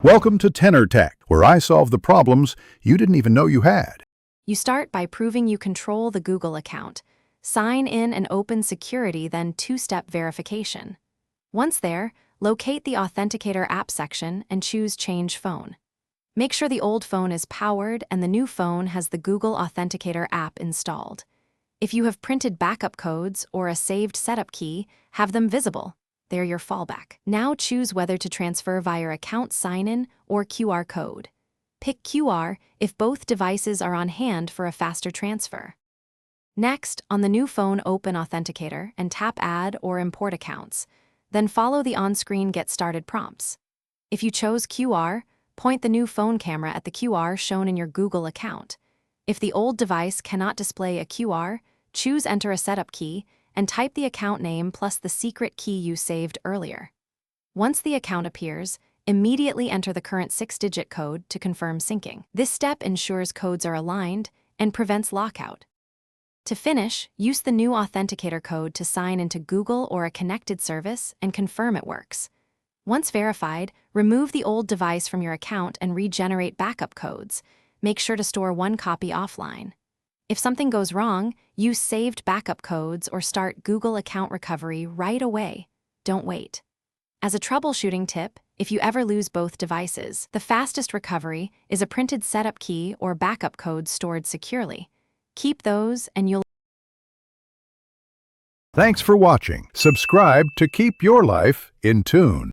Welcome to Tenor Tech, where I solve the problems you didn't even know you had. You start by proving you control the Google account. Sign in and open security, then two-step verification. Once there, locate the Authenticator app section and choose Change Phone. Make sure the old phone is powered and the new phone has the Google Authenticator app installed. If you have printed backup codes or a saved setup key, have them visible. They're your fallback. Now choose whether to transfer via account sign-in or QR code. Pick QR if both devices are on hand for a faster transfer. Next, on the new phone, open Authenticator and tap Add or Import Accounts. Then follow the on-screen Get Started prompts. If you chose QR, point the new phone camera at the QR shown in your Google account. If the old device cannot display a QR, choose Enter a setup key and type the account name plus the secret key you saved earlier. Once the account appears, immediately enter the current 6-digit code to confirm syncing. This step ensures codes are aligned and prevents lockout. To finish, use the new Authenticator code to sign into Google or a connected service and confirm it works. Once verified, remove the old device from your account and regenerate backup codes. Make sure to store one copy offline. If something goes wrong, use saved backup codes or start Google account recovery right away. Don't wait. As a troubleshooting tip, if you ever lose both devices, the fastest recovery is a printed setup key or backup code stored securely. Keep those and you'll... Thanks for watching. Subscribe to keep your life in tune.